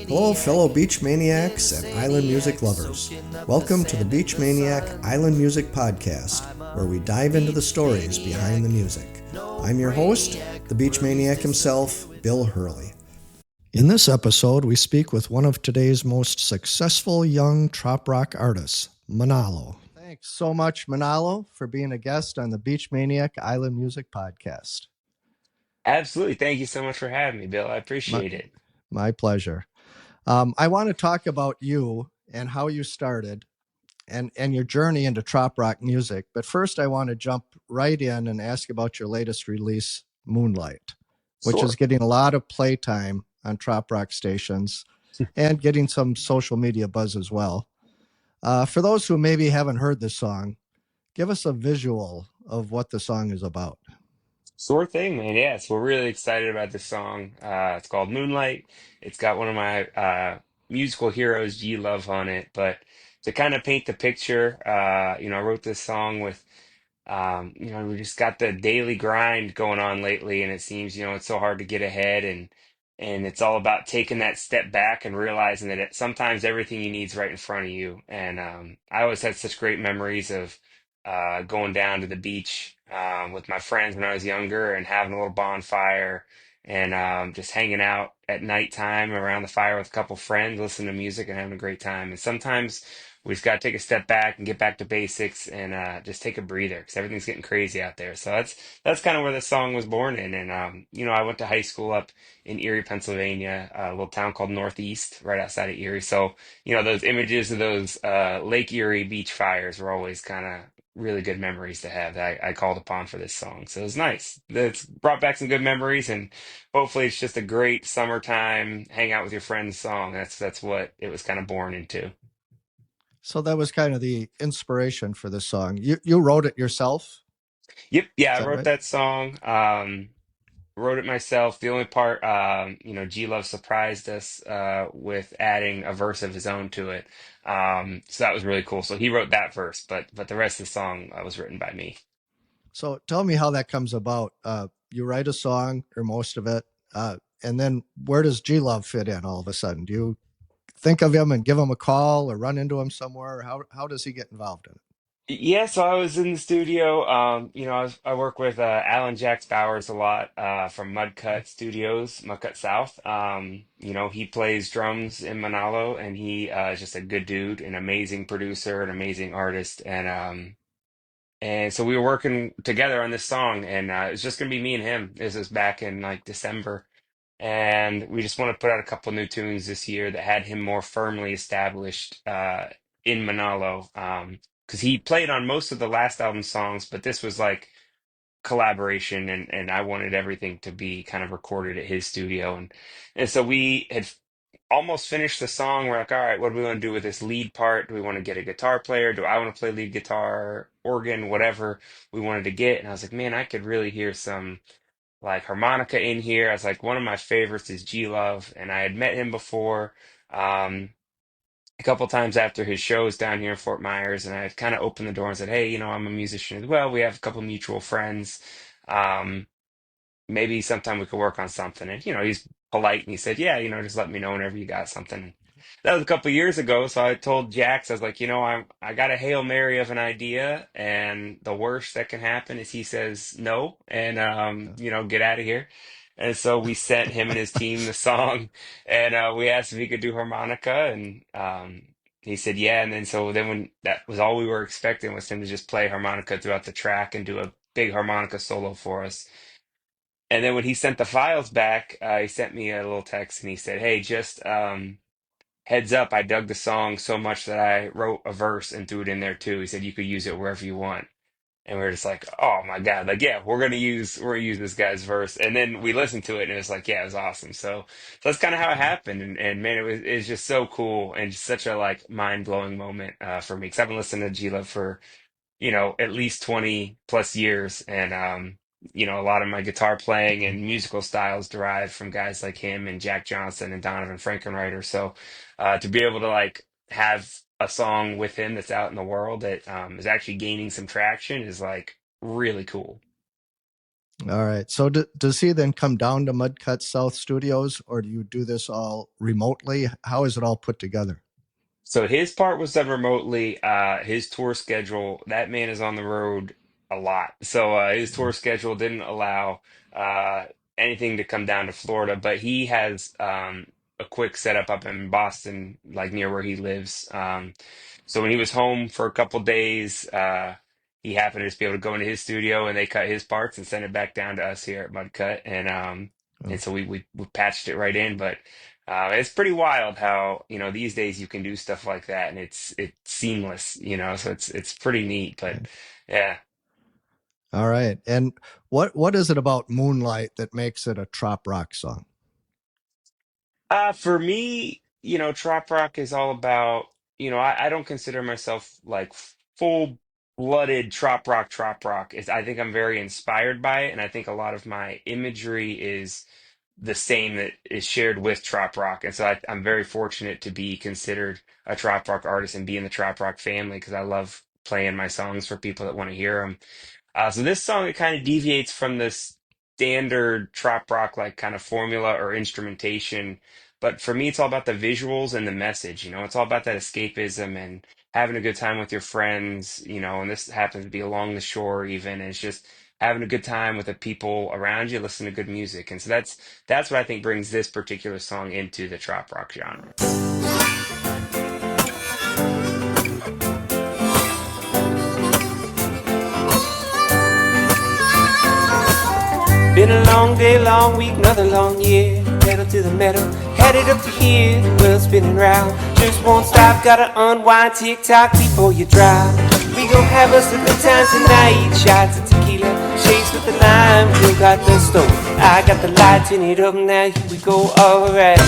Hello, fellow beach maniacs and island music lovers. Welcome to the Beach Maniac Island Music Podcast, where we dive into the stories behind the music. I'm your host, the Beach Maniac himself, Bill Hurley. In this episode, we speak with one of today's most successful young trop rock artists, Monallo. Thanks so much, Monallo, for being a guest on the Beach Maniac Island Music Podcast. Absolutely. Thank you so much for having me, Bill. I My, appreciate it. my pleasure. I want to talk about you and how you started and your journey into trop rock music. But first, I want to jump right in and ask about your latest release, Moonlight, which is Sure. getting a lot of playtime on trop rock stations and getting some social media buzz as well. For those who maybe haven't heard this song, give us a visual of what the song is about. Sure thing, man. Yes, we're really excited about this song. It's called Moonlight. It's got one of my musical heroes, G Love, on it. But to kind of paint the picture, I wrote this song with we just got the daily grind going on lately, and it seems, it's so hard to get ahead, and it's all about taking that step back and realizing that sometimes everything you need is right in front of you. And I always had such great memories of going down to the beach with my friends when I was younger and having a little bonfire and just hanging out at nighttime around the fire with a couple friends, listening to music and having a great time. And sometimes we just got to take a step back and get back to basics and just take a breather because everything's getting crazy out there. So that's kind of where the song was born in. And I went to high school up in Erie, Pennsylvania, a little town called Northeast, right outside of Erie. So those images of those Lake Erie beach fires were always kind of really good memories to have that I called upon for this song. So it was nice. It's brought back some good memories, and hopefully it's just a great summertime hang out with your friends song. That's what it was kind of born into. So that was kind of the inspiration for this song. You wrote it yourself, Yep, yeah, is I that wrote right? that song. Wrote it myself. The only part, G Love surprised us with adding a verse of his own to it. So that was really cool. So he wrote that verse, but the rest of the song was written by me. So tell me how that comes about. You write a song or most of it, and then where does G Love fit in all of a sudden? Do you think of him and give him a call or run into him somewhere? How does he get involved in it? Yeah, so I was in the studio. I work with Alan Jacks Bowers a lot from Mudcut Studios, Mudcut South. He plays drums in Monallo, and he is just a good dude, an amazing producer, an amazing artist, and so we were working together on this song, and it was just gonna be me and him. This was back in like December, and we just want to put out a couple new tunes this year that had him more firmly established in Manalo. Because he played on most of the last album songs, but this was like collaboration, and I wanted everything to be kind of recorded at his studio, and so we had almost finished the song. We're like, all right, what do we want to do with this lead part? Do we want to get a guitar player? Do I want to play lead guitar, organ, whatever we wanted to get? And I was like, man, I could really hear some like harmonica in here. I was like, one of my favorites is G Love, and I had met him before um, a couple times after his shows down here in Fort Myers, and I had kind of opened the door and said, hey, I'm a musician as well. We have a couple mutual friends. Um, Maybe sometime we could work on something. And he's polite and he said, yeah, just let me know whenever you got something. That was a couple years ago. So I told Jax, I was like, I got a Hail Mary of an idea, and the worst that can happen is he says no and get out of here. And so we sent him and his team the song, and we asked if he could do harmonica, and he said yeah. And then when that was all we were expecting was him to just play harmonica throughout the track and do a big harmonica solo for us. And then when he sent the files back, he sent me a little text and he said, hey, just heads up, I dug the song so much that I wrote a verse and threw it in there too. He said you could use it wherever you want. And we are just like, oh my God, like yeah, we're gonna use this guy's verse. And then we listened to it and it was like, yeah, it was awesome. So that's kind of how it happened. And man, it's just so cool and just such a like mind-blowing moment for me. Because I've been listening to G Love for at least 20 plus years. And, a lot of my guitar playing and musical styles derive from guys like him and Jack Johnson and Donovan Frankenreiter. So, to be able to like have a song with him that's out in the world that is actually gaining some traction is like really cool. All right. So does he then come down to Mudcut South Studios, or do you do this all remotely? How is it all put together? So his part was done remotely. His tour schedule, that man is on the road a lot. So his tour schedule didn't allow uh, anything to come down to Florida, but he has a quick setup up in Boston, like near where he lives. So when he was home for a couple days, he happened to just be able to go into his studio and they cut his parts and send it back down to us here at Mudcut. And Oh, so we patched it right in, but. It's pretty wild how, these days you can do stuff like that and it's seamless, so it's pretty neat. But okay. yeah. All right. And what is it about Moonlight that makes it a trop rock song? For me, trop rock is all about, I don't consider myself like full-blooded trop rock. I think I'm very inspired by it, and I think a lot of my imagery is the same that is shared with trop rock. And so I'm very fortunate to be considered a trop rock artist and be in the trop rock family because I love playing my songs for people that want to hear them. So this song, it kind of deviates from the standard trop rock like kind of formula or instrumentation. But for me, it's all about the visuals and the message. It's all about that escapism and having a good time with your friends. And this happens to be along the shore even. And it's just having a good time with the people around you, listening to good music. And so that's what I think brings this particular song into the trop rock genre. Been a long day, long week, another long year. Pedal to the metal, headed up to here. The world spinning round, just won't stop. Gotta unwind, tick-tock before you drive. We gon' have us a good time tonight. Shots of tequila, shakes with the lime. You got the stove, I got the light. Turn it up now, here we go, alright.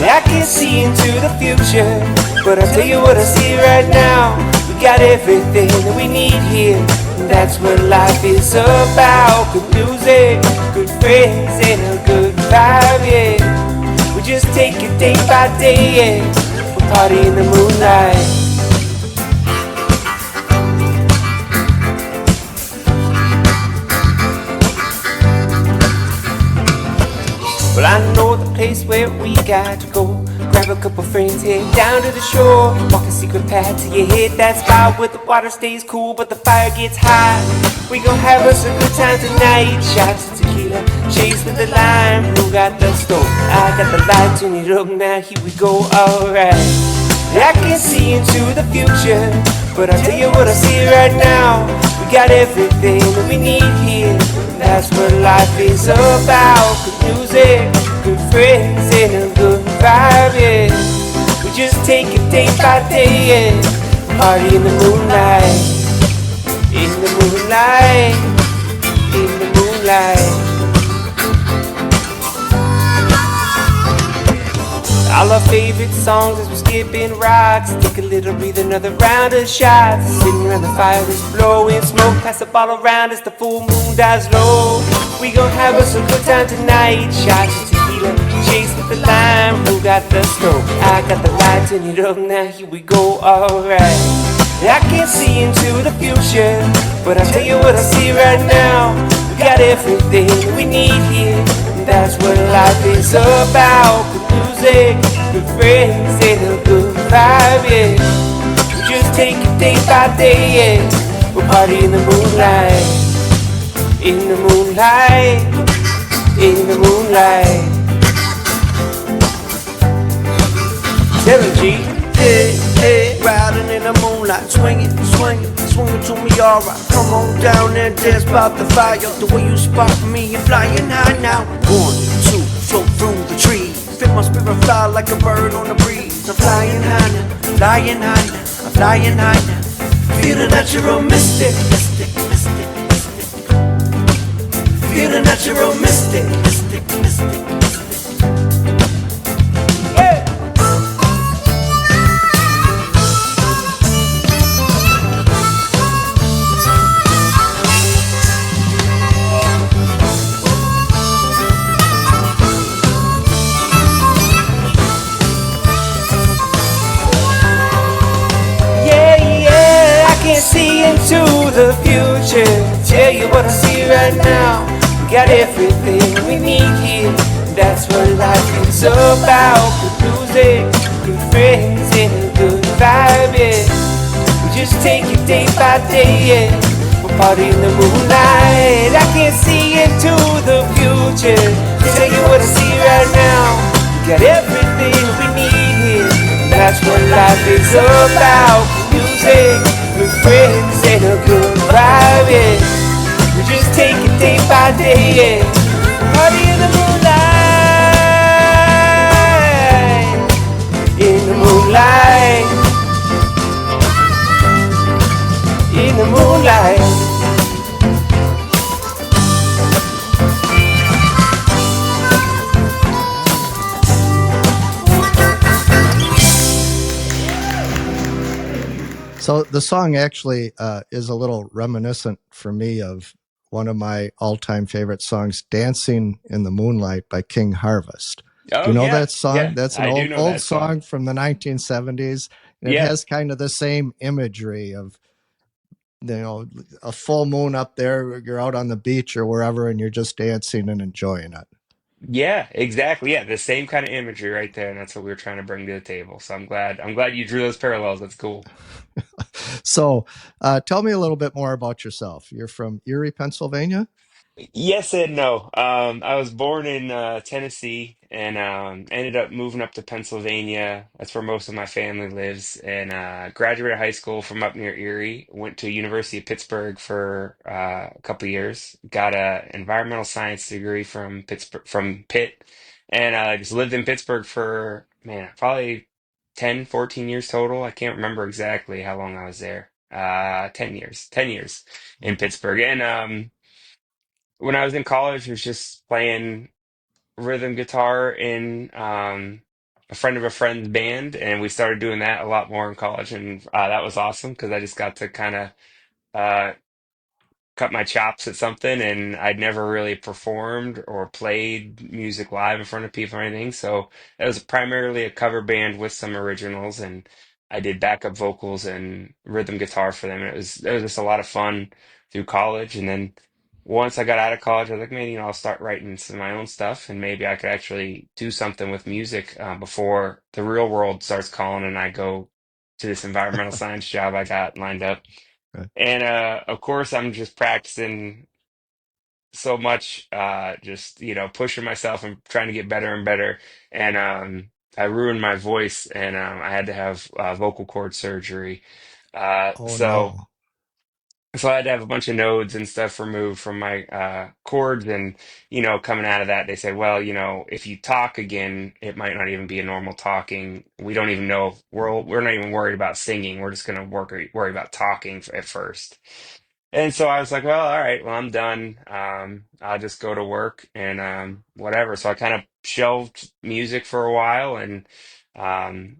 I can't see into the future, but I'll tell you what I see right now. We got everything that we need here, and that's what life is about. Good music, good friends, and a good vibe, yeah. We just take it day by day, yeah. We'll party in the moonlight. Well, I know the place where we got to go. Grab a couple friends, head down to the shore. Walk a secret path till you hit that spot where the water stays cool but the fire gets hot. We gon' have us a good time tonight. Shots of tequila, shakes with the lime. Who got the stove? I got the light. Turn it up now, here we go, alright. I can see into the future, but I'll tell you what I see right now. We got everything that we need here. That's what life is about. Good music, good friends, and a good vibe, yeah. We just take it day by day, yeah. Party in the moonlight. In the moonlight. In the moonlight. All our favorite songs as we're skipping rocks. Take a little breathe, another round of shots. Sitting around the fire that's blowing smoke. Pass the ball around as the full moon dies low. We gon' have us a good time tonight. Shots of tequila, chase with the lime. Who got the smoke? I got the light. Turn it up now, here we go, alright. I can't see into the future, but I'll tell you what I see right now. We got everything we need here, and that's what life is about. Good music, good friends, and a good vibe, yeah. We just take it day by day, yeah. We'll party in the moonlight. In the moonlight. In the moonlight. 7G. Hey, hey, riding in the moonlight, swinging, swinging, swinging to me, alright. Come on down and dance by the fire. The way you spark me, you're flying high now. 1, 2, float through the trees. Feel my spirit fly like a bird on the breeze. I'm flying high now, flying high now, I'm flying high now. Feeling natural mystic, mystic, mystic, mystic. Feeling natural mystic, mystic, mystic. See into the future, tell you what I see right now. We got everything we need here. That's what life is about. Good music, good friends, and a good vibe, yeah. We just take it day by day, yeah. We're party in the moonlight. I can't see into the future. Can't tell you what I see right now. We got everything we need here. That's what life is about. Good music, good friends, and a good vibe, yeah. We just take it day by day, yeah. Party in the moonlight, in the moonlight, in the moonlight. So the song actually is a little reminiscent for me of one of my all-time favorite songs, "Dancing in the Moonlight" by King Harvest. Do Oh you know yeah, that song? yeah, That's an I do old know old that song. song from the 1970s, and it Yeah, has kind of the same imagery of, a full moon up there. You're out on the beach or wherever, and you're just dancing and enjoying it. yeah, exactly. Yeah, the same kind of imagery right there, and that's what we were trying to bring to the table. So I'm glad you drew those parallels. That's cool. So, tell me a little bit more about yourself. You're from Erie, Pennsylvania. Yes and no. I was born in Tennessee and ended up moving up to Pennsylvania. That's where most of my family lives. And graduated high school from up near Erie. Went to University of Pittsburgh for a couple years. Got a environmental science degree from Pittsburgh from Pitt, and just lived in Pittsburgh for man probably 10, 14 years total. I can't remember exactly how long I was there. 10 years in Pittsburgh, and when I was in college, I was just playing rhythm guitar in a friend of a friend's band, and we started doing that a lot more in college, and that was awesome because I just got to kind of uh, cut my chops at something, and I'd never really performed or played music live in front of people or anything. So it was primarily a cover band with some originals, and I did backup vocals and rhythm guitar for them. And it was just a lot of fun through college. And then once I got out of college, I was like, man, I'll start writing some of my own stuff, and maybe I could actually do something with music before the real world starts calling, and I go to this environmental science job I got lined up. Right. And of course, I'm just practicing so much, just pushing myself and trying to get better and better. And I ruined my voice, and I had to have vocal cord surgery. Uh, Oh so no. so I had to have a bunch of nodes and stuff removed from my cords, and coming out of that, they said, well, if you talk again, it might not even be a normal talking. We don't even know. We're not even worried about singing. We're just going to worry about talking at first. And so I was like, well, all right, well, I'm done. I'll just go to work and whatever. So I kind of shelved music for a while and um,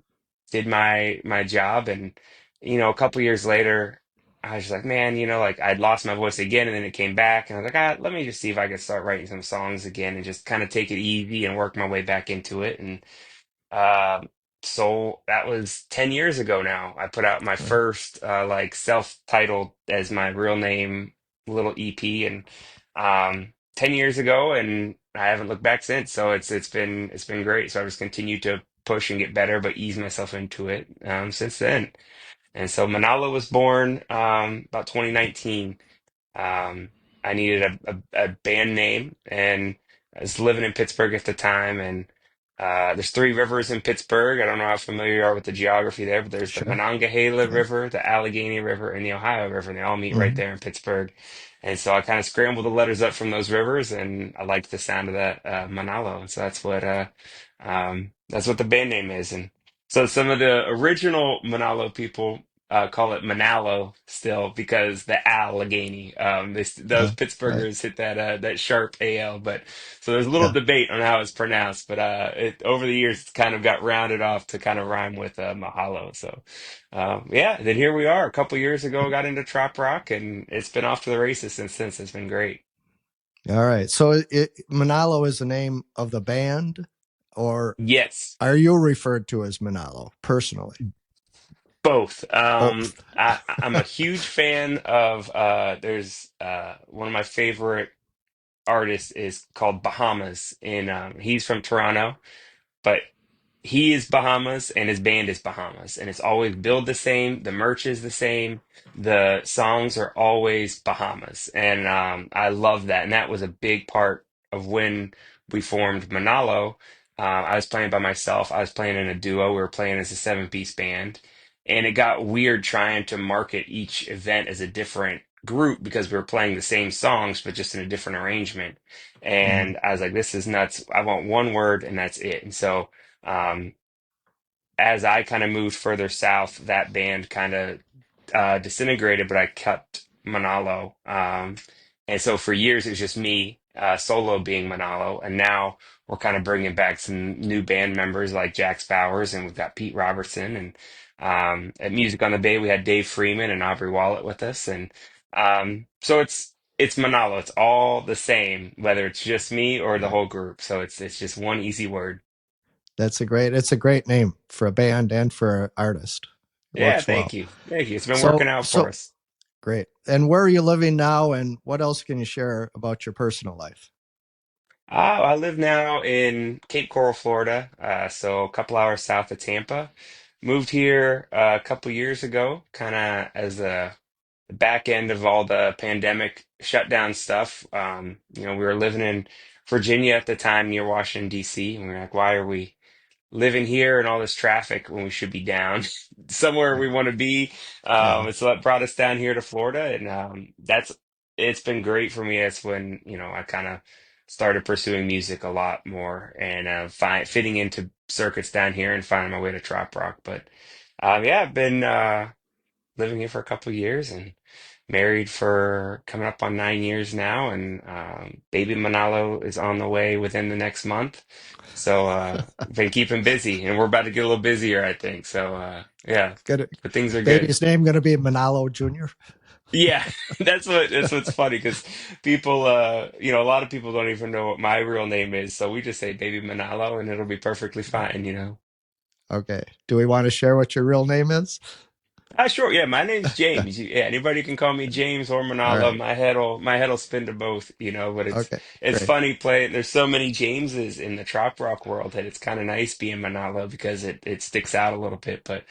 did my job. And a couple years later, I was just like, man, like I'd lost my voice again, and then it came back, and I was like, let me just see if I could start writing some songs again and just kind of take it easy and work my way back into it. And um, so that was 10 years ago now. I put out my Right. first like self-titled as my real name little EP, and 10 years ago, and I haven't looked back since. So it's been great. So I've just continued to push and get better, but ease myself into it since then. And so Manalo was born about 2019. um, I needed a band name, and I was living in Pittsburgh at the time. And there's three rivers in Pittsburgh. I don't know how familiar you are with the geography there, but there's the Sure. Monongahela Yeah. River, the Allegheny River, and the Ohio River, and they all meet right Hmm. there in Pittsburgh. And so I kind of scrambled the letters up from those rivers, and I liked the sound of that Monallo, and so that's what the band name is. And so some of the original Monallo people call it Monallo still because the Allegheny. Those Right. Pittsburghers hit that sharp AL, but so there's a little Yeah. debate on how it's pronounced. But over the years, it's kind of got rounded off to kind of rhyme with Mahalo. So yeah, then here we are. A couple years ago, got into Trop Rock, and it's been off to the races since. It's been great. All right. So Monallo is the name of the band, or Yes. are you referred to as Monallo personally? Both. Both. I'm a huge fan of there's one of my favorite artist is called Bahamas, and he's from Toronto, but he is Bahamas and his band is Bahamas, and it's always billed the same. The merch is the same. The songs are always Bahamas, and I love that. And that was a big part of when we formed Monallo. I was playing by myself. I was playing in a duo. We were playing as a seven-piece band, and it got weird trying to market each event as a different group because we were playing the same songs but just in a different arrangement. Mhm. And I was like, "This is nuts. I want one word, and that's it." And so um, as I kind of moved further south, that band kind of disintegrated, but I kept Monallo. And so for years, it was just me solo being Monallo. And now we're kind of bringing back some new band members like Jax Bowers, and we've got Pete Robertson. And at Music on the Bay, we had Dave Freeman and Aubrey Wallet with us. And so it's Monallo. It's all the same, whether it's just me or the Right. whole group. So it's just one easy word. It's a great name for a band and for an artist. It Yeah, works thank well. you. Thank you. It's been So working out for so us. great. And where are you living now? And what else can you share about your personal life? I live now in Cape Coral, Florida, so a couple hours south of Tampa. Moved here a couple years ago, kind of as the back end of all the pandemic shutdown stuff. We were living in Virginia at the time near Washington, D.C., and we were like, why are we living here and all this traffic when we should be down somewhere we Right. want to be. Yeah. And so that brought us down here to Florida, and that's it's been great for me. That's when I kind of started pursuing music a lot more and fitting into circuits down here and finding my way to trop rock. But yeah, I've been living here for a couple of years and married for coming up on 9 years now, and baby Manalo is on the way within the next month. So been keeping busy, and we're about to get a little busier, I think. So yeah, Good. but things are good. Baby's name going to be Monallo Jr. Yeah, that's what's funny because people, a lot of people don't even know what my real name is, so we just say baby Manalo, and it'll be perfectly fine. Okay. Do we want to share what your real name is? Sure. Yeah, my name's James. Yeah, anybody can call me James or All Manalo. right. My head'll spin to both. But it's Okay. it's Great. funny playing. There's so many Jameses in the trop rock world that it's kind of nice being Manalo because it sticks out a little bit. But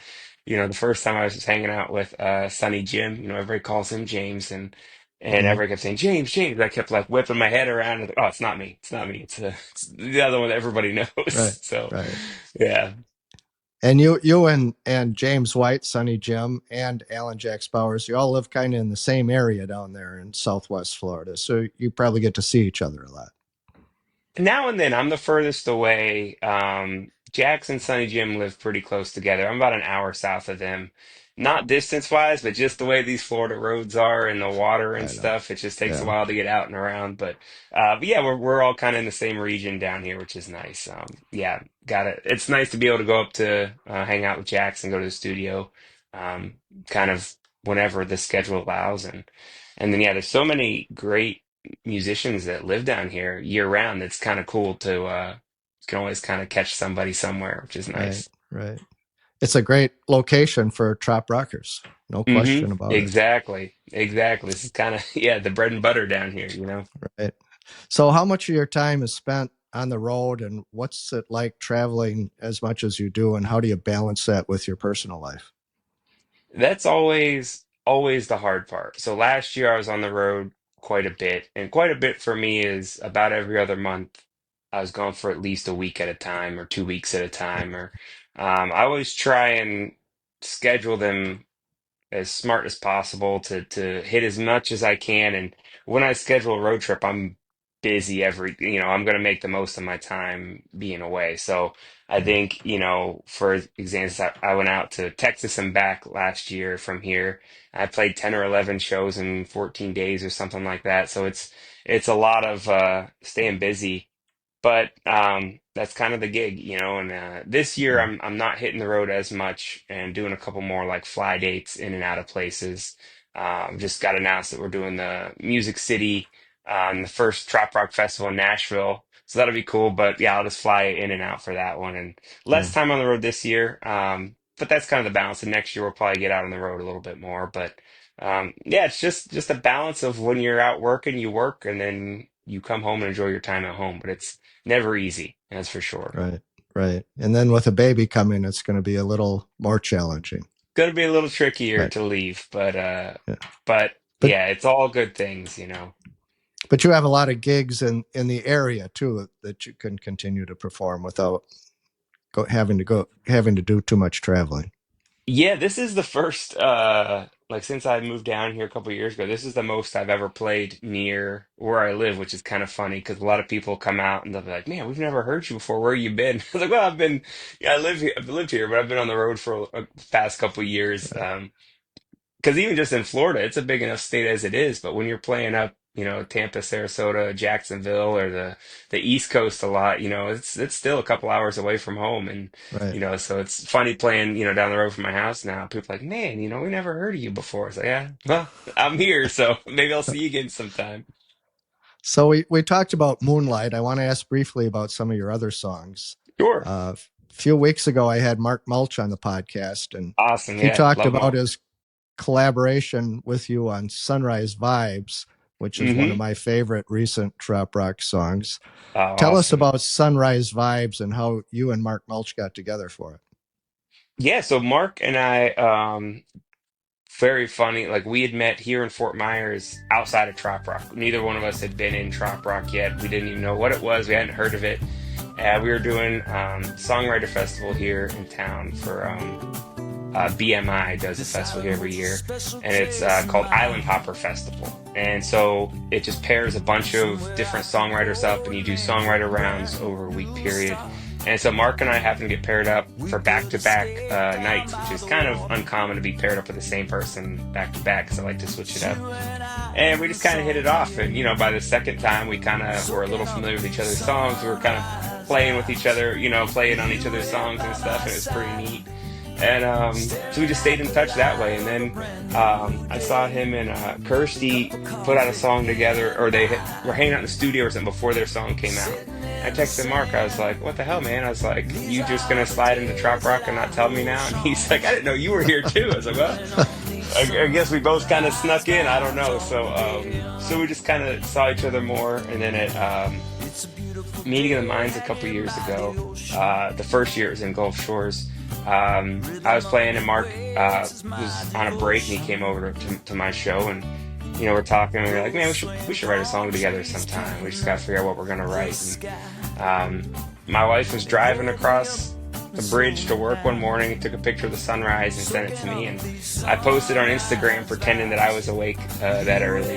the first time I was just hanging out with Sonny Jim, everybody calls him James, and Mhm. everybody kept saying James, James. I kept like whipping my head around and oh, it's not me. It's not me. It's the other one that everybody knows. Right. So Right. yeah. And you and James White, Sonny Jim, and Alan Jax Bowers, you all live kind of in the same area down there in Southwest Florida, so you probably get to see each other a lot. Now and then, I'm the furthest away. Jax and Sunny Jim live pretty close together. I'm about an hour south of them. Not distance wise, but just the way these Florida roads are and the water and I know. stuff, it just takes a Yeah. while to get out and around. But yeah, we're all kind of in the same region down here, which is nice. Yeah, got it. It's nice to be able to go up to hang out with Jax and go to the studio, um, kind of whenever the schedule allows. And then yeah, there's so many great musicians that live down here year round. It's kind of cool to you can always kind of catch somebody somewhere, which is Right. nice. Right. It's a great location for trop rockers. No question about it. Exactly. Exactly. This is kind of yeah, the bread and butter down here. Right. So, how much of your time is spent on the road, and what's it like traveling as much as you do, and how do you balance that with your personal life? That's always the hard part. So last year I was on the road quite a bit, and quite a bit for me is about every other month. I was gone for at least a week at a time or 2 weeks at a time, or I always try and schedule them as smart as possible to hit as much as I can. And when I schedule a road trip, I'm busy I'm going to make the most of my time being away. So I Mm, think, for example, I went out to Texas and back last year from here. I played 10 or 11 shows in 14 days or something like that. So it's a lot of staying busy, but that's kind of the gig. And this year mm, I'm not hitting the road as much and doing a couple more like fly dates in and out of places. Just got announced that we're doing the Music City, the first Trop Rock Festival in Nashville, so that'll be cool. But yeah, I'll just fly in and out for that one, and less mm. time on the road this year. But that's kind of the balance. And next year we'll probably get out on the road a little bit more. But yeah, it's just a balance of when you're out working, you work, and then you come home and enjoy your time at home, but it's never easy, that's for sure. Right. Right. And then with a baby coming, it's going to be a little more challenging. Gonna be a little trickier Right. to leave, Yeah. but But yeah, it's all good things, you know. but you have a lot of gigs in the area too that you can continue to perform without having to do too much traveling. Yeah, this is the first like since I moved down here a couple of years ago, this is the most I've ever played near where I live, which is kind of funny because a lot of people come out and they'll be like, "Man, we've never heard you before. Where you been?" I was like, "Well, I live here. I've lived here, but I've been on the road for a past couple of years." Because even just in Florida, it's a big enough state as it is. But when you're playing up, Tampa, Sarasota, Jacksonville, or the East Coast a lot, it's still a couple hours away from home, and Right. so it's funny playing, down the road from my house now. People are like, man, we never heard of you before. It's like, yeah, well, I'm here, so maybe I'll see you again sometime. So we talked about Moonlight. I want to ask briefly about some of your other songs. Sure, A few weeks ago, I had Mark Mulch on the podcast, and awesome, he yeah, talked love them about all. his collaboration with you on Sunrise Vibes, which is one of Hmm. my favorite recent trop rock songs. Oh, Tell us awesome. about Sunrise Vibes and how you and Mark Mulch got together for it. Yeah, so Mark and I, very funny. Like we had met here in Fort Myers outside of Trop Rock. Neither one of us had been in Trop Rock yet. We didn't even know what it was. We hadn't heard of it. We were doing songwriter festival here in town for BMI does a festival here every year, and it's called Island Hopper Festival. And so it just pairs a bunch of different songwriters up, and you do songwriter rounds over a week period. And so Mark and I happen to get paired up for back-to-back nights, which is kind of uncommon to be paired up with the same person back-to-back, because I like to switch it up. And we just kind of hit it off. And, by the second time, we kind of were a little familiar with each other's songs. We were kind of playing with each other, playing on each other's songs and stuff. And it was pretty neat. And so we just stayed in touch that way. And then I saw him and Kirsty put out a song together, or they were hanging out in the studio or something before their song came out. I texted Mark. I was like, "What the hell, man?" I was like, "You just gonna slide into Trop Rock and not tell me now?" And he's like, "I didn't know you were here too." I was like, "Well, I guess we both kind of snuck in. I don't know." So we just kind of saw each other more, and then at Meeting of the Minds a couple years ago, the first year it was in Gulf Shores. I was playing, and Mark was on a break, and he came over to my show, and we're talking, and we were like, "Man, we should write a song together sometime. We just got to figure out what we're gonna write." And, my wife was driving across the bridge to work one morning and took a picture of the sunrise and sent it to me, and I posted on Instagram pretending that I was awake that early,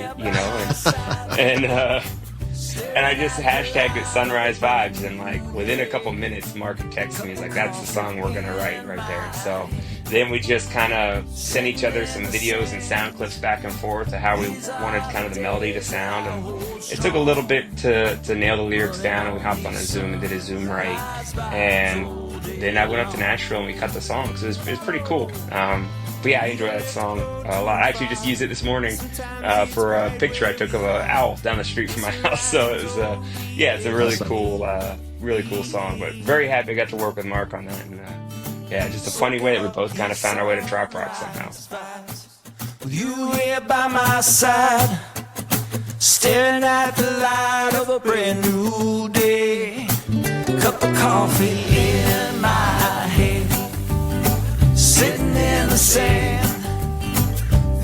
and I just hashtagged it Sunrise Vibes, and like within a couple minutes, Mark had texted me. He's like, "That's the song we're gonna write right there." And so then we just kind of sent each other some videos and sound clips back and forth to how we wanted kind of the melody to sound. And it took a little bit to nail the lyrics down, and we hopped on a Zoom and did a Zoom write. And then I went up to Nashville and we cut the song. So it was pretty cool. But yeah, I enjoy that song a lot. I actually just used it this morning for a picture I took of an owl down the street from my house. So it was, yeah, it's a Awesome. really cool song. But very happy I got to work with Mark on that. And yeah, just a funny way that we both kind of found our way to Trop Rock somehow. With you here by my side, staring at the light of a brand new day. Cup of coffee in my head, sitting in the sand.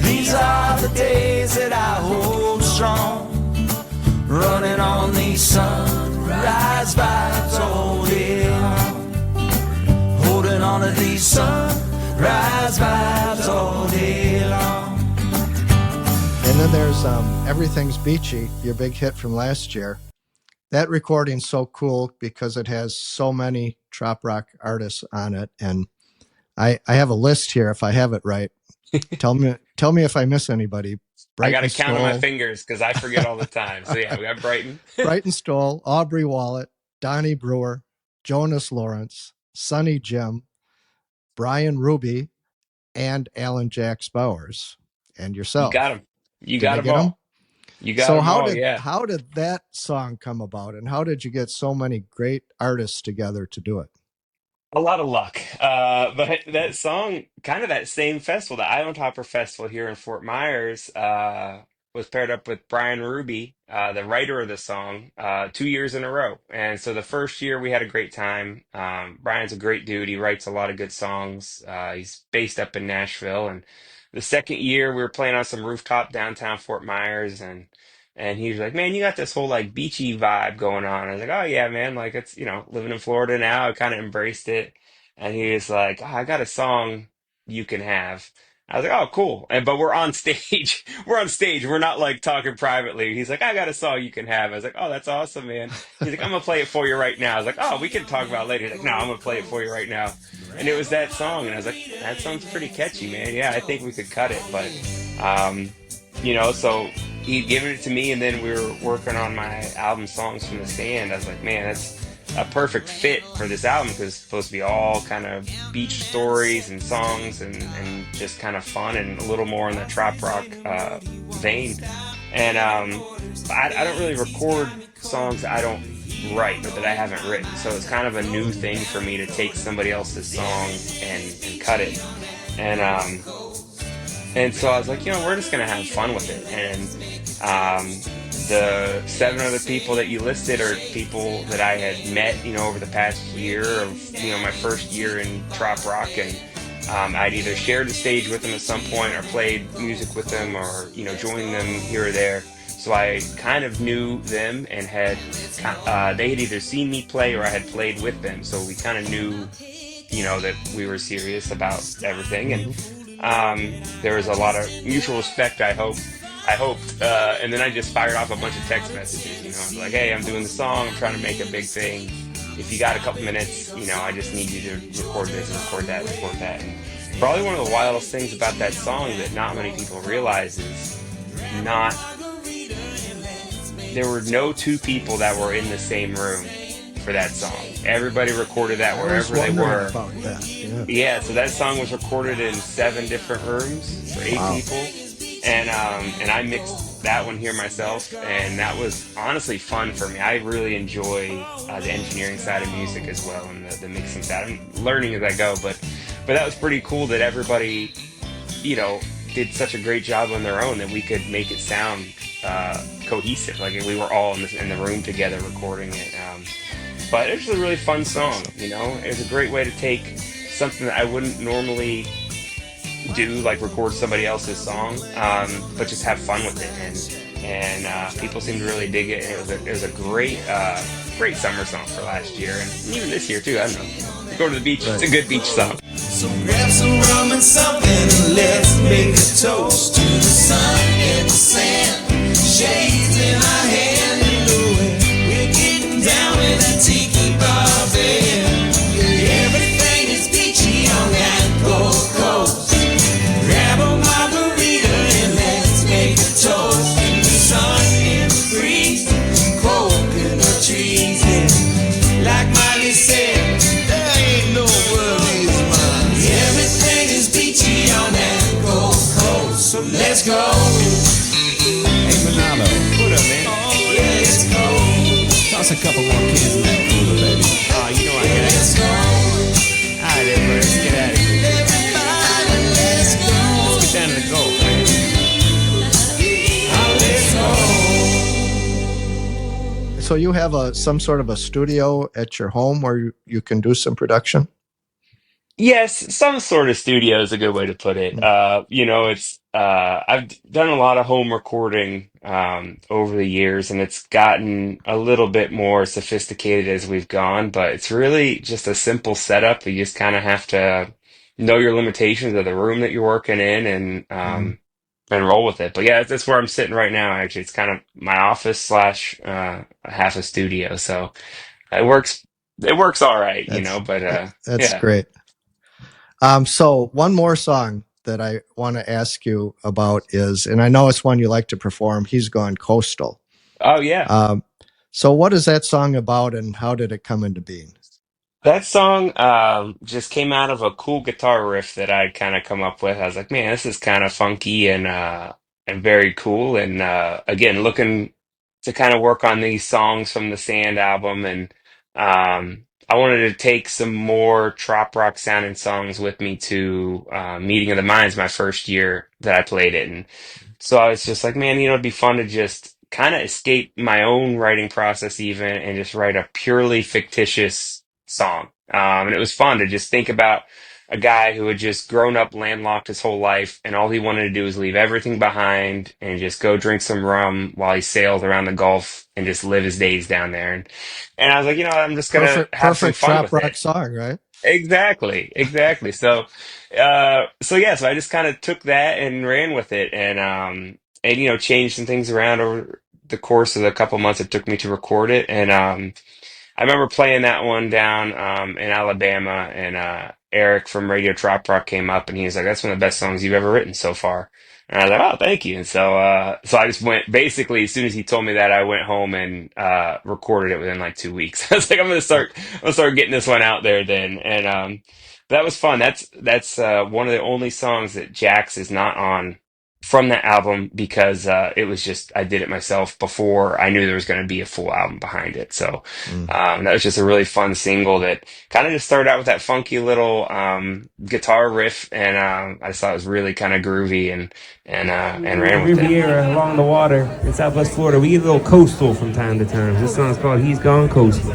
These are the days that I hold strong, running on these sunrise vibes all day long, holding on to these sunrise vibes all day long. And then there's Everything's Beachy, your big hit from last year. That recording's so cool because it has so many trop rock artists on it. And I have a list here if I have it right. Tell me if I miss anybody. I got Brighton to count on my Stoll, fingers because I forget all the time. So yeah, we got Brighton. Brighton Stoll, Aubrey Wallet, Donnie Brewer, Jonas Lawrence, Sonny Jim, Brian Ruby, and Alan Jax Bowers, and You got yourself. them. You Did got I them get them? all. You got So them all. Yeah. how did that song come about, and how did you get so many great artists together to do it? A lot of luck. But that song, kind of that same festival, the Island Hopper Festival here in Fort Myers. was paired up with Brian Ruby, the writer of the song, 2 years in a row. And so the first year we had a great time. Brian's a great dude. He writes a lot of good songs. He's based up in Nashville. And the second year we were playing on some rooftop downtown Fort Myers, and he was like, "Man, you got this whole like beachy vibe going on." I was like, "Oh yeah, man. Like it's, living in Florida now. I kind of embraced it." And he was like, "Oh, I got a song you can have." I was like, "Oh, cool." But we're on stage. We're on stage. We're not like talking privately. He's like, "I got a song you can have." I was like, "Oh, that's awesome, man." He's like, "I'm gonna play it for you right now." I was like, "Oh, we can talk about it later." He's like, "No, I'm gonna play it for you right now." And it was that song, and I was like, "That song's pretty catchy, man. Yeah, I think we could cut it." But, so he'd given it to me, and then we were working on my album Songs from the Stand. I was like, "Man, that's a perfect fit for this album because it's supposed to be all kind of beach stories and songs and just kind of fun and a little more in the trop rock vein." And I don't really record songs that I don't write or that I haven't written. So it's kind of a new thing for me to take somebody else's song and cut it. And so I was like, we're just gonna have fun with it. And the seven other people that you listed are people that I had met, over the past year of, my first year in trop rock, and I'd either shared the stage with them at some point, or played music with them, or joined them here or there. So I kind of knew them and they had either seen me play or I had played with them. So we kind of knew, that we were serious about everything, and there was a lot of mutual respect. I hoped, and then I just fired off a bunch of text messages. I was like, "Hey, I'm doing the song. I'm trying to make a big thing. If you got a couple minutes, I just need you to record this, record that, record that." And probably one of the wildest things about that song that not many people realize is not there were no two people that were in the same room for that song. Everybody recorded that wherever they were. About that. Yeah. Yeah, so that song was recorded in 7 different rooms for 8 Wow. people, and I mixed that one here myself, and that was honestly fun for me. I really enjoy the engineering side of music as well, and the mixing side. I'm learning as I go, but that was pretty cool that everybody, did such a great job on their own that we could make it sound cohesive. Like we were all in the room together recording it. But it was a really fun song. It was a great way to take something that I wouldn't normally do, like record somebody else's song, but just have fun with it. And people seemed to really dig it. And it was a great summer song for last year, and even this year too. I don't know. Go to the beach. Right. It's a good beach song. So grab some rum and something and let's make a toast to the sun and the sand. Shades in our hand and knowing we're getting down with that tiki bar band. Everything is beachy on that Gold Coast. Grab a margarita and let's make a toast to the sun and the breeze, coconut trees, and like Miley said, there ain't no worries, man. Everything is beachy on that Gold Coast, so let's go. Hey, Monallo, What up, man? Oh, let's go. toss a couple more cans in that cooler, baby. Oh, you know I got it. Let's go. All right, everybody, let's get at it. Everybody, let's go. Let's get down to the Gulf, man. Oh, let's go. So you have some sort of a studio at your home where you can do some production? Yes, some sort of studio is a good way to put it. It's I've done a lot of home recording over the years, and it's gotten a little bit more sophisticated as we've gone, but it's really just a simple setup. You just kind of have to know your limitations of the room that you're working in, and roll with it. But yeah, that's where I'm sitting right now. Actually, it's kind of my office slash half a studio, so it works. It works all right, That's but that's yeah. great. So one more song that I want to ask you about is, and I know it's one you like to perform, He's Gone Coastal. Oh yeah. So what is that song about and how did it come into being? That song just came out of a cool guitar riff that I'd kind of come up with. I was like, man, this is kind of funky and very cool. And again, looking to kind of work on these songs from the Sand album, and I wanted to take some more trop rock sounding songs with me to Meeting of the Minds, my first year that I played it. And So I was just like, man, it'd be fun to just kind of escape my own writing process even and just write a purely fictitious song. And it was fun to just think about a guy who had just grown up landlocked his whole life, and all he wanted to do was leave everything behind and just go drink some rum while he sailed around the Gulf and just live his days down there. And I was like, I'm just gonna have some Perfect fun trop with it. rock song, right? Exactly, exactly. So yeah, so I just kind of took that and ran with it, and changed some things around over the course of the couple months it took me to record it, and I remember playing that one down in Alabama, and Eric from Radio Trop Rock came up, and he was like, "That's one of the best songs you've ever written so far." And I was like, "Oh, thank you." And so I just went basically as soon as he told me that, I went home and recorded it within like 2 weeks. I was like, I'm gonna start getting this one out there then, and that was fun. That's one of the only songs that Jax is not on from that album because it was just I did it myself before I knew there was going to be a full album behind it. So that was just a really fun single that kind of just started out with that funky little guitar riff, and I just thought it was really kind of groovy and ran with it. Riviera along the water in Southwest Florida. We get a little coastal from time to time. This song's called He's Gone Coastal.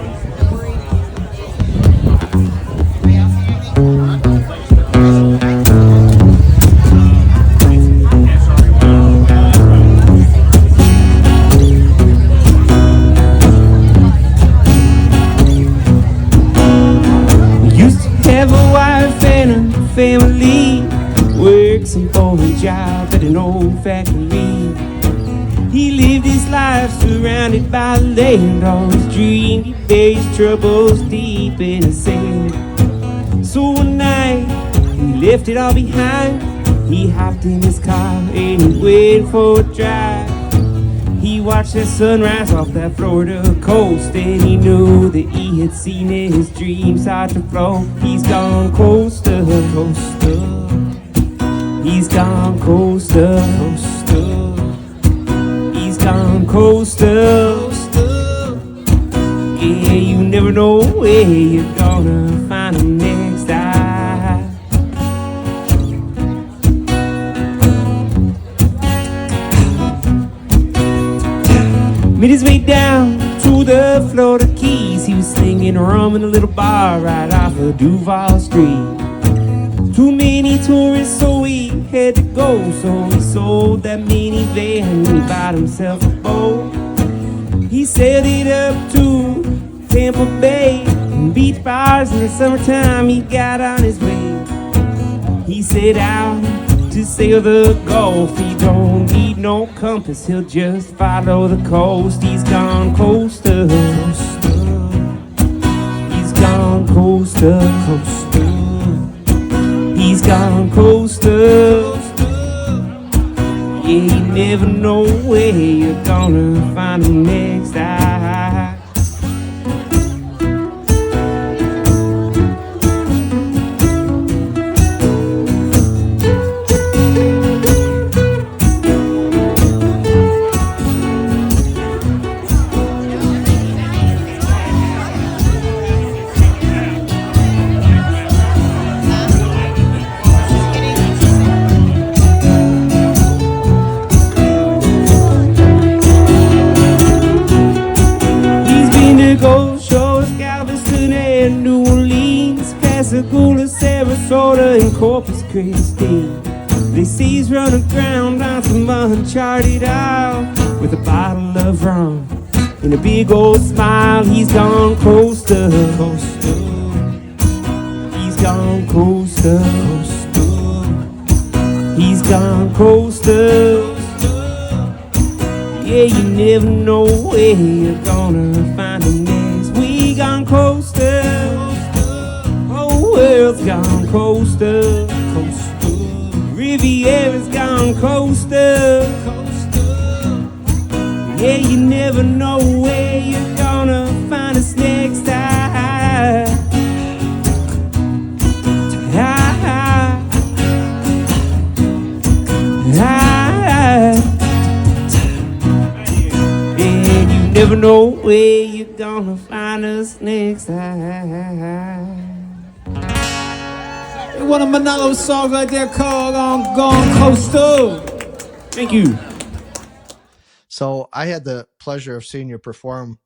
Have a wife and a family, worked some foreign job at an old factory. He lived his life surrounded by land, all his dreams. He buried his troubles deep in his sand. So one night he left it all behind. He hopped in his car and he went for a drive. He watched the sunrise off that Florida coast, and he knew that he had seen his dreams start to flow. He's gone coastal, coastal. He's gone coastal, coastal. He's gone coastal, coastal. Yeah, you never know where you're gonna find him next time. Made his way down to the Florida Keys. He was slinging rum in a little bar right off of Duval Street. Too many tourists, so he had to go. So he sold that minivan and he bought himself a boat. He sailed it up to Tampa Bay, and beach bars in the summertime. He got on his way. He set out to sail the Gulf. He don't need no compass, he'll just follow the coast. He's gone coastal, coastal. He's gone coastal, coastal. He's gone coastal, coastal. Yeah, you never know where you're gonna find him next time. Pascagoula, Sarasota, and Corpus Christi. They say he's run aground on some uncharted isle with a bottle of rum and a big old smile. He's gone coastal, coastal. He's gone coastal, coastal. He's gone coastal. Yeah, you never know where you're gonna find him next. We gone coastal. World's gone coastal, coastal. Riviera's gone coastal, coastal. Yeah, you never know where you're gonna find us next time. And you never know where you're gonna find us next time. One of Monallo's songs right there called Gone Coastal. Thank you. So I had the pleasure of seeing you perform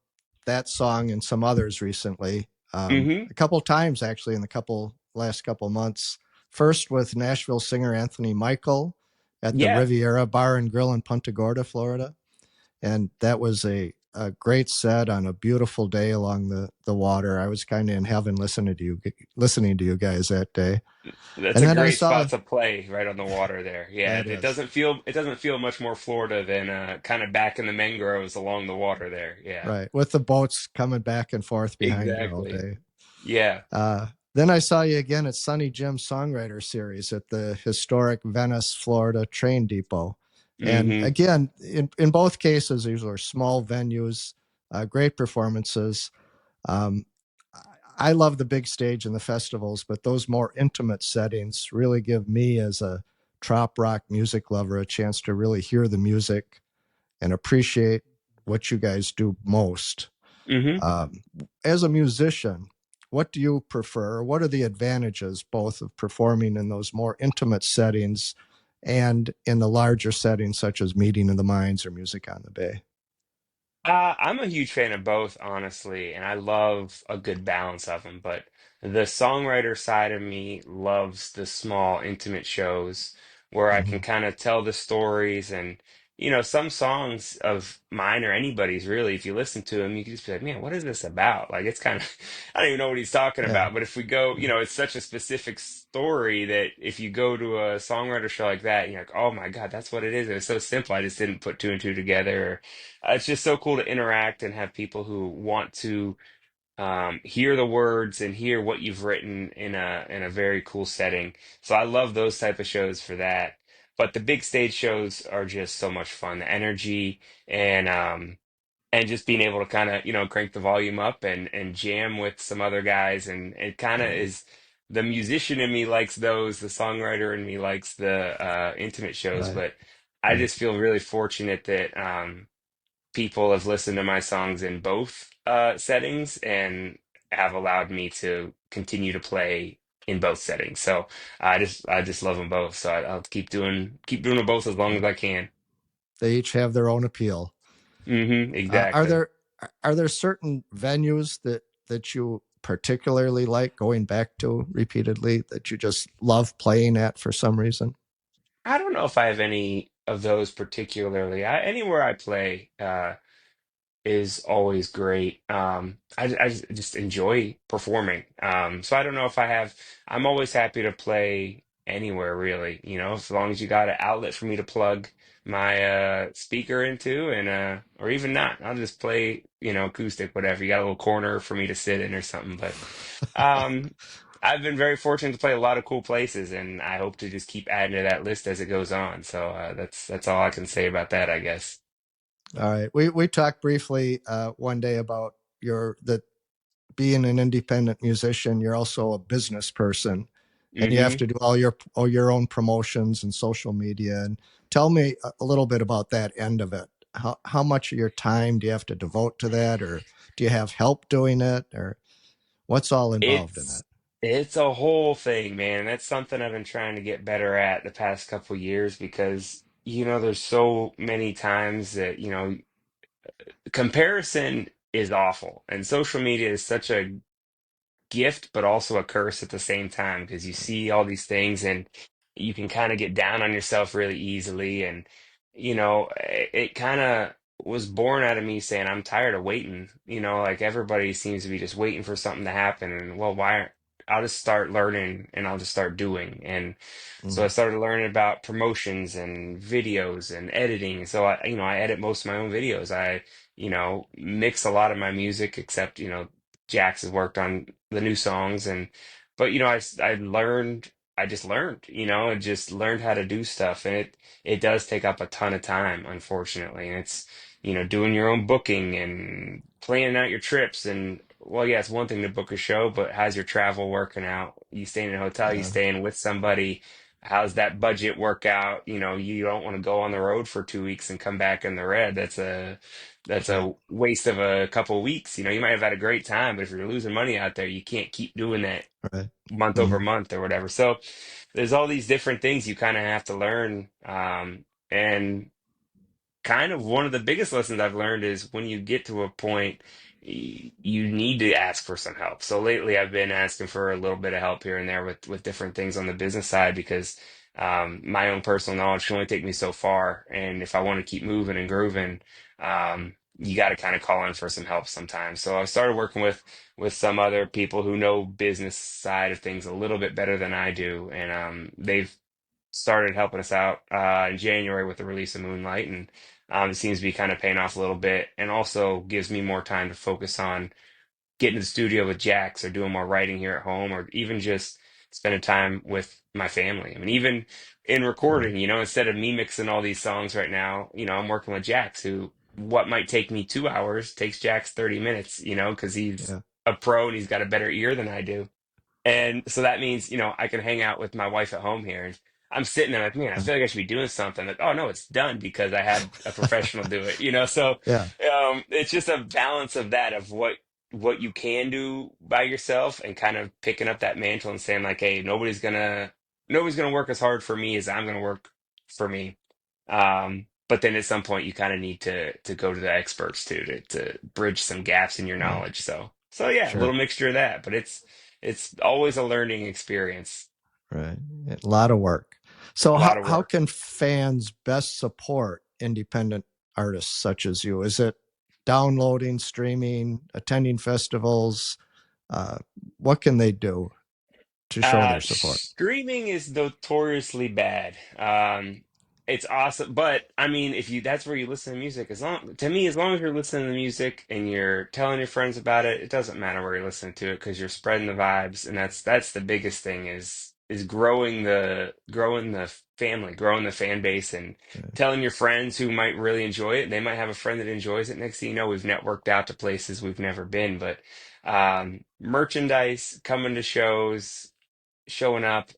that song and some others recently, Hmm. a couple times actually in the last couple months. First with Nashville singer Anthony Michael at the Yeah. Riviera Bar and Grill in Punta Gorda, Florida, and that was a great set on a beautiful day along the water. I was kind of in heaven listening to you guys that day. That's And a then I great saw spot to play right on the water there. Yeah, that it is doesn't feel much more Florida than kind of back in the mangroves along the water there. Yeah, right with the boats coming back and forth behind you all exactly. day. Yeah. Then I saw you again at Sunny Jim's Songwriter Series at the historic Venice, Florida train depot. And Hmm. again, in both cases, these were small venues, great performances. Um, I love the big stage and the festivals, but those more intimate settings really give me, as a trop rock music lover, a chance to really hear the music and appreciate what you guys do most. Hmm. Um, as a musician, what do you prefer? What are the advantages both of performing in those more intimate settings and in the larger settings, such as Meeting of the Minds or Music on the Bay? I'm a huge fan of both, honestly, and I love a good balance of them. But the songwriter side of me loves the small, intimate shows where I can Hmm. kind of tell the stories. And, some songs of mine or anybody's really, if you listen to them, you can just be like, man, what is this about? Like, it's kind of, I don't even know what he's talking Yeah. about. But if we go, it's such a specific story that if you go to a songwriter show like that, you're like, oh my God, that's what it is. It was so simple. I just didn't put two and two together. It's just so cool to interact and have people who want to hear the words and hear what you've written in a very cool setting. So I love those type of shows for that. But the big stage shows are just so much fun. The energy and just being able to kind of crank the volume up and jam with some other guys, and it kind of Hmm. is. The musician in me likes those. The songwriter in me likes the intimate shows, Right. but I Right. just feel really fortunate that people have listened to my songs in both settings and have allowed me to continue to play in both settings. So I just love them both. So I'll keep doing them both as long as Right. I can. They each have their own appeal. Uh, are Exactly. there are there certain venues that you particularly like going back to repeatedly, that you just love playing at for some reason? I don't know if I have any of those particularly. Anywhere I play, is always great. I just enjoy performing. So I don't know if I have, I'm always happy to play anywhere really, as long as you got an outlet for me to plug my speaker into and or even not, I'll just play, acoustic, whatever. You got a little corner for me to sit in or something. But um I've been very fortunate to play a lot of cool places, and I hope to just keep adding to that list as it goes on. So that's all I can say about that, I guess. All right. We talked briefly one day about your that being an independent musician, you're also a business person, and you have Hmm. to do all your own promotions and social media. And tell me a little bit about that end of it. How much of your time do you have to devote to that, or do you have help doing it, or what's all involved in It's it? it's a whole thing, man. That's something I've been trying to get better at the past couple years because, there's so many times that, comparison is awful. And social media is such a gift, but also a curse at the same time because you see all these things and you can kind of get down on yourself really easily. And, it kind of was born out of me saying, I'm tired of waiting. Like everybody seems to be just waiting for something to happen. And, well, why aren't I'll just start learning and I'll just start doing. And so I Mhm. started learning about promotions and videos and editing. So I edit most of my own videos. I, mix a lot of my music, except, Jax has worked on the new songs. But I just learned, and just learned how to do stuff. And it does take up a ton of time, unfortunately. And it's, doing your own booking and planning out your trips. And well, yeah, it's one thing to book a show, but how's your travel working out? You staying in a hotel, you Yeah. staying with somebody. How's that budget work out? You don't want to go on the road for 2 weeks and come back in the red. That's Right. a waste of a couple of weeks. You might have had a great time, but if you're losing money out there, you can't keep doing that Right. month over Hmm. month or whatever. So there's all these different things you kind of have to learn. And kind of one of the biggest lessons I've learned is when you get to a point, you need to ask for some help. So lately, I've been asking for a little bit of help here and there with different things on the business side because my own personal knowledge can only take me so far. And if I want to keep moving and grooving, you got to kind of call in for some help sometimes. So I started working with some other people who know business side of things a little bit better than I do, and they've started helping us out in January with the release of Moonlight, and it seems to be kind of paying off a little bit, and also gives me more time to focus on getting to the studio with Jax or doing more writing here at home, or even just spending time with my family. I mean, even in Sure. recording, instead of me mixing all these songs right now, I'm working with Jax, who what might take me 2 hours takes Jax 30 minutes, because he's Yeah. a pro and he's got a better ear than I do. And so that means, I can hang out with my wife at home here. And I'm sitting there like, man, I Yeah. feel like I should be doing something. Like, oh no, it's done because I had a professional do it. So Yeah. it's just a balance of that, of what you can do by yourself, and kind of picking up that mantle and saying like, hey, nobody's gonna work as hard for me as I'm gonna work for me. But then at some point you kind of need to go to the experts too, to bridge some gaps in your Right. knowledge. So yeah, a Sure. little mixture of that, but it's always a learning experience. Right. A lot of work. So A lot of how work. can fans best support independent artists such as you? Is it downloading, streaming, attending festivals? Uh, what can they do to show their support? Streaming is notoriously bad. It's awesome, but I mean, if you that's where you listen to music. As long as you're listening to music and you're telling your friends about it, it doesn't matter where you're listening to it because you're spreading the vibes, and that's the biggest thing is growing the family, growing the fan base, and Right. telling your friends who might really enjoy it. They might have a friend that enjoys it. Next thing you know, we've networked out to places we've never been, but merchandise, coming to shows, showing up.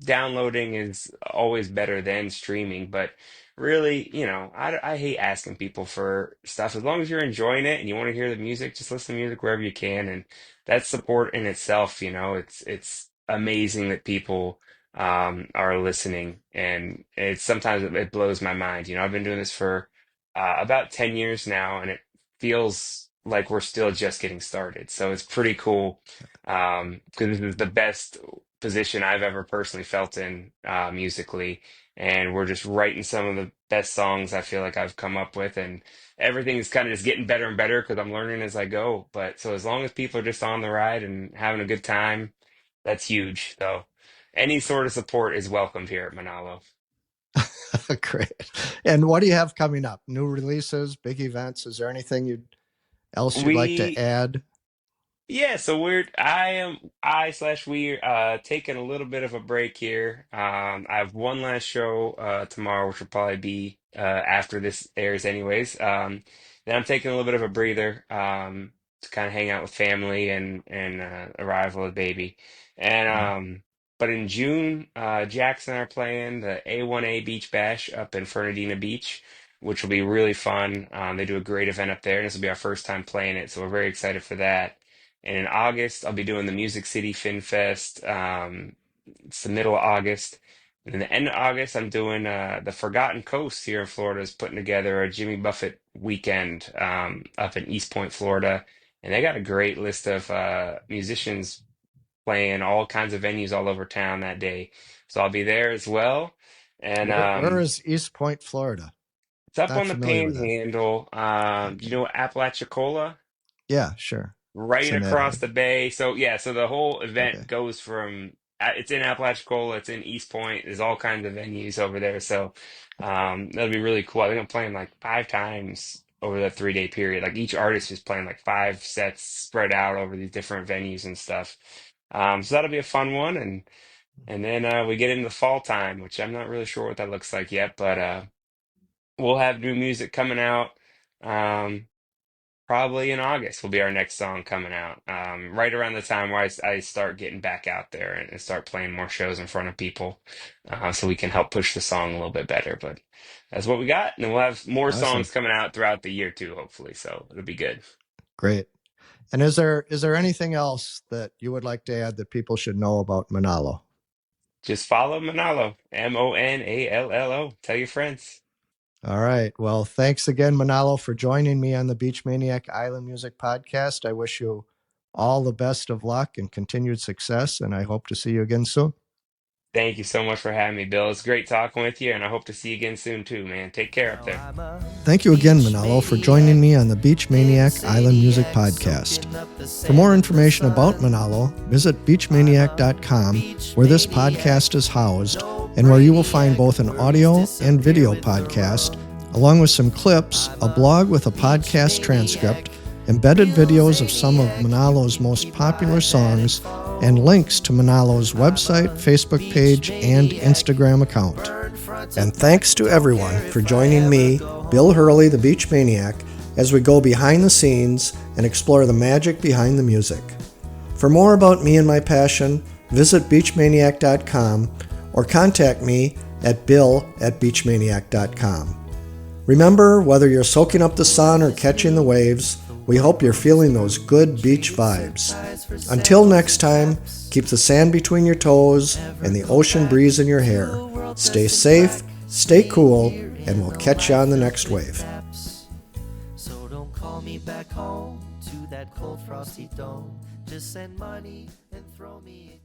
Downloading is always better than streaming, but really, I hate asking people for stuff. As long as you're enjoying it and you want to hear the music, just listen to music wherever you can, and that's support in itself. It's amazing that people are listening, and it's sometimes it blows my mind. I've been doing this for about 10 years now, and it feels like we're still just getting started. So it's pretty cool because this is the best position I've ever personally felt in musically. And we're just writing some of the best songs I feel like I've come up with. And everything is kind of just getting better and better because I'm learning as I go. But so as long as people are just on the ride and having a good time, that's huge. So any sort of support is welcomed here at Monallo. Great. And what do you have coming up? New releases, big events? Is there anything else you'd like to We add? Yeah, so I/we taking a little bit of a break here. I have one last show tomorrow, which will probably be after this airs anyways. Then I'm taking a little bit of a breather to kind of hang out with family and arrival of baby. And Mhm. but in June, Jackson and I are playing the A1A Beach Bash up in Fernandina Beach, which will be really fun. They do a great event up there, and this will be our first time playing it, so we're very excited for that. And in August, I'll be doing the Music City Fin Fest. It's the middle of August. And in the end of August, I'm doing the Forgotten Coast here in Florida is putting together a Jimmy Buffett weekend up in East Point, Florida. And they got a great list of musicians playing all kinds of venues all over town that day. So I'll be there as well. And Where is East Point, Florida? it's up Not on the familiar with that. Panhandle. Do you Okay. know Apalachicola? Yeah, sure. It's Right in that across area. the bay. So yeah, so the whole event Okay. goes from it's in Apalachicola, it's in East Point. There's all kinds of venues over there. So that'll be really cool. I think I'm playing like 5 times over that 3-day period. Like each artist is playing like 5 sets spread out over these different venues and stuff. So that'll be a fun one, and then we get into the fall time, which I'm not really sure what that looks like yet, but we'll have new music coming out. Um, Probably in August will be our next song coming out. Right around the time where I start getting back out there and start playing more shows in front of people, so we can help push the song a little bit better. But that's what we got, and then we'll have more Awesome. songs coming out throughout the year too, hopefully. So it'll be good. Great. And is there anything else that you would like to add that people should know about Manalo? Just follow Monallo, Monallo. Tell your friends. All right. Well, thanks again, Manalo, for joining me on the Beach Maniac Island Music Podcast. I wish you all the best of luck and continued success, and I hope to see you again soon. Thank you so much for having me, Bill. It's great talking with you, and I hope to see you again soon too, man. Take care up there. Thank you again, Manalo, for joining me on the Beach Maniac Island Music Podcast. For more information about Manalo, visit beachmaniac.com, where this podcast is housed, and where you will find both an audio and video podcast, along with some clips, a blog with a podcast transcript, embedded videos of some of Manalo's most popular songs, and links to Manalo's website, Facebook page, and Instagram account. And thanks to everyone for joining me, Bill Hurley, the Beach Maniac, as we go behind the scenes and explore the magic behind the music. For more about me and my passion, visit beachmaniac.com or contact me at bill@beachmaniac.com. Remember, whether you're soaking up the sun or catching the waves, we hope you're feeling those good beach vibes. Until next time, keep the sand between your toes and the ocean breeze in your hair. Stay safe, stay cool, and we'll catch you on the next wave. So don't call me back home to that cold frosty dome. Just send money and throw me